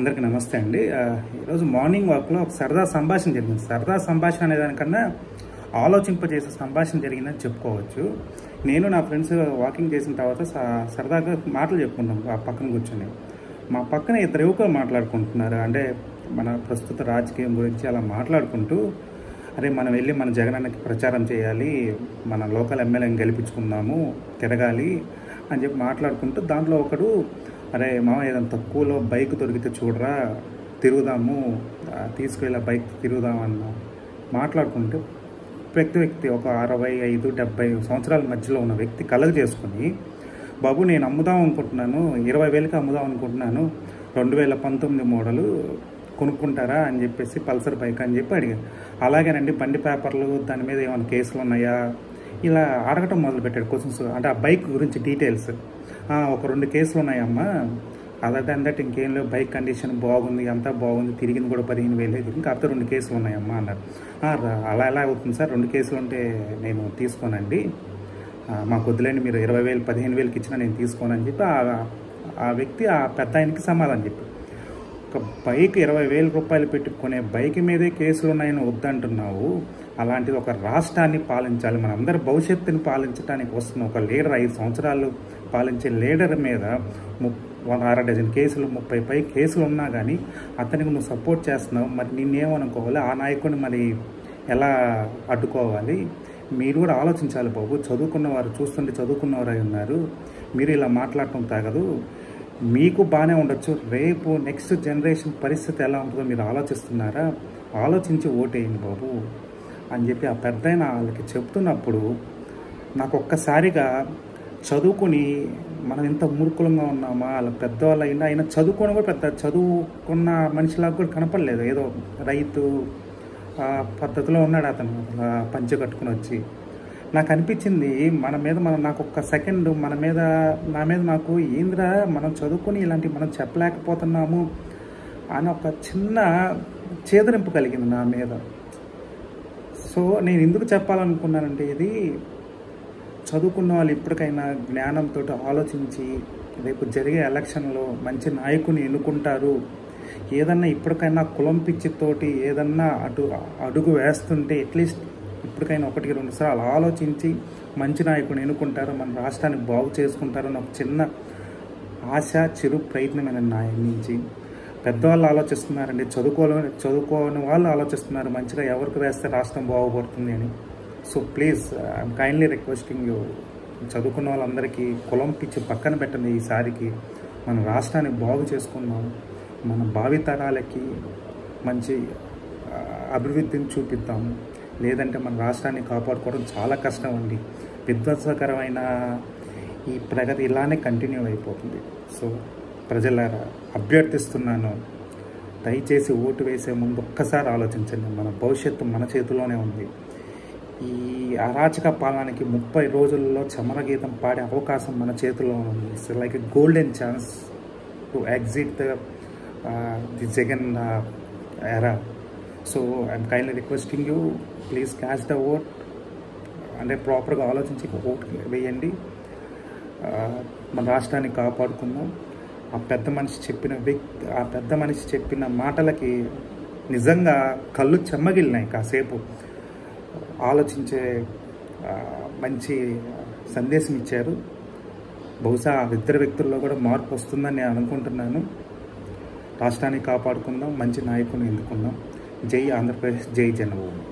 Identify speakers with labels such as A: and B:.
A: అందరికీ నమస్తే అండి. ఈరోజు మార్నింగ్ వాక్లో ఒక సరదా సంభాషణ జరిగింది. సరదా సంభాషణ అనే దానికన్నా ఆలోచింపజేసే సంభాషణ జరిగిందని చెప్పుకోవచ్చు. నేను నా ఫ్రెండ్స్ వాకింగ్ చేసిన తర్వాత సరదాగా మాటలు చెప్పుకున్నాం ఆ పక్కన కూర్చొని. మా పక్కన ఇద్దరు యువకులు మాట్లాడుకుంటున్నారు. అంటే మన ప్రస్తుత రాజకీయం గురించి అలా మాట్లాడుకుంటూ, అరే మనం వెళ్ళి మన జగనన్నకి ప్రచారం చేయాలి, మన లోకల్ ఎమ్మెల్యేని గెలిపించుకుందాము, తిరగాలి అని చెప్పి మాట్లాడుకుంటూ, దాంట్లో ఒకడు అరే మామ ఏదైనా తక్కువలో బైక్ దొరికితే చూడరా, తిరుగుదాము, తీసుకెళ్ళి బైక్ తిరుగుదామన్న మాట్లాడుకుంటూ వ్యక్తి ఒక 65-70 సంవత్సరాల మధ్యలో ఉన్న వ్యక్తి కలగ చేసుకుని, బాబు నేను అమ్ముదాం అనుకుంటున్నాను, 20,000కి అమ్ముదాం అనుకుంటున్నాను, 2019 మోడలు కొనుక్కుంటారా అని చెప్పేసి, పల్సర్ బైక్ అని చెప్పి అడిగాను. అలాగేనండి, బండి పేపర్లు దాని మీద ఏమైనా కేసులు ఉన్నాయా ఇలా అడగటం మొదలుపెట్టాడు క్వశ్చన్స్. అంటే ఆ బైక్ గురించి డీటెయిల్స్. ఒక 2 కేసులు ఉన్నాయమ్మా, అదర్ దాన్ దట్ ఇంకేం లేవు, బైక్ కండిషన్ బాగుంది, అంతా బాగుంది, తిరిగింది కూడా 15,000, ఇంకా అర్థం 2 కేసులు ఉన్నాయమ్మా అన్నారు. అలా ఎలా అవుతుంది సార్, 2 కేసులు ఉంటే నేను తీసుకోనండి, మాకు వద్దులేండి, మీరు 20,000 15,000కి ఇచ్చినా నేను తీసుకోనని చెప్పి ఆ వ్యక్తి ఆ పెద్ద ఆయనకి సమాధానం చెప్పి, ఒక బైక్ 20,000 రూపాయలు పెట్టుకునే బైక్ మీదే కేసులు ఉన్నాయని వద్దంటున్నావు, అలాంటిది ఒక రాష్ట్రాన్ని పాలించాలి, మన అందరి భవిష్యత్తుని పాలించడానికి వస్తున్న ఒక లీడర్, 5 సంవత్సరాలు పాలించే లీడర్ మీద 1/2 డజన్ కేసులు, 30 పై కేసులు ఉన్నా కానీ అతనికి నువ్వు సపోర్ట్ చేస్తున్నావు. మరి నిన్నేమనుకోవాలి, ఆ నాయకుడిని మరి ఎలా అడ్డుకోవాలి? మీరు కూడా ఆలోచించాలి బాబు. చదువుకున్నవారు చూస్తుంటే చదువుకున్నవారు అయి ఉన్నారు, మీరు ఇలా మాట్లాడటం తాగదు. మీకు బాగానే ఉండొచ్చు, రేపు నెక్స్ట్ జనరేషన్ పరిస్థితి ఎలా ఉంటుందో మీరు ఆలోచిస్తున్నారా? ఆలోచించి ఓటేయండి బాబు అని చెప్పి ఆ పెద్దయిన వాళ్ళకి చెప్తున్నప్పుడు నాకు ఒక్కసారిగా చదువుకుని మనం ఎంత మూర్ఖులంగా ఉన్నామా, వాళ్ళ పెద్దవాళ్ళు అయినా చదువుకొని కూడా పెద్ద చదువుకున్న మనిషిలాగా కూడా కనపడలేదు. ఏదో రైతు పద్ధతిలో ఉన్నాడు అతను, పంచె కట్టుకుని వచ్చి. నాకు అనిపించింది మన మీద నాకు ఒక్క సెకండ్ నా మీద నాకు ఏంద్రా, మనం చదువుకొని ఇలాంటి మనం చెప్పలేకపోతున్నాము అని ఒక చిన్న చేదరింపు కలిగింది నా మీద. సో నేను ఎందుకు చెప్పాలనుకున్నానంటే, ఇది చదువుకున్న వాళ్ళు ఇప్పటికైనా జ్ఞానంతో ఆలోచించి రేపు జరిగే ఎలక్షన్లో మంచి నాయకుని ఎన్నుకుంటారు. ఏదన్నా ఇప్పటికైనా కులం పిచ్చితోటి ఏదన్నా అడుగు వేస్తుంటే అట్లీస్ట్ ఇప్పటికైనా 1-2 సార్లు ఆలోచించి మంచి నాయకుని ఎన్నుకుంటారు, మన రాష్ట్రాన్ని బాగు చేసుకుంటారు అని ఒక చిన్న ఆశ, చిరు ప్రయత్నమైన నాయకుడి నుంచి. పెద్దవాళ్ళు ఆలోచిస్తున్నారండి, చదువుకోని వాళ్ళు ఆలోచిస్తున్నారు మంచిగా ఎవరికి వేస్తే రాష్ట్రం బాగుపడుతుంది అని. So please I'm kindly requesting you, చదువుకున్న వాళ్ళందరికీ కులం పిచ్చి పక్కన పెట్టండి. ఈసారికి మన రాష్ట్రాన్ని బాగు చేసుకున్నాం, మన భావితరాలకి మంచి అభివృద్ధిని చూపిద్దాము. లేదంటే మన రాష్ట్రాన్ని కాపాడుకోవడం చాలా కష్టం అండి. విధ్వంసకరమైన ఈ ప్రగతి ఇలానే కంటిన్యూ అయిపోతుంది. సో ప్రజలారా అభ్యర్థిస్తున్నాను, దయచేసి ఓటు వేసే ముందు ఒక్కసారి ఆలోచించండి. మన భవిష్యత్తు మన చేతిలోనే ఉంది. ఈ అరాచక పాలనకి 30 రోజుల్లో చమరగీతం పాడే అవకాశం మన చేతిలో ఉంది. It's like a golden chance to exit the Jagan era. So I'm kindly requesting you, please catch the vote. అంటే ప్రాపర్గా ఆలోచించి ఓట్ వేయండి, మన రాష్ట్రాన్ని కాపాడుకుందాం. ఆ పెద్ద మనిషి చెప్పిన మాటలకి నిజంగా కళ్ళు చెమ్మగిలినాయి. కాసేపు ఆలోచించే మంచి సందేశం ఇచ్చారు. బహుశా ఆ 2 వ్యక్తుల్లో కూడా మార్పు వస్తుందని నేను అనుకుంటున్నాను. రాష్ట్రాన్ని కాపాడుకుందాం, మంచి నాయకుని ఎన్నుకుందాం. జై ఆంధ్రప్రదేశ్, జై జన్మభూమి.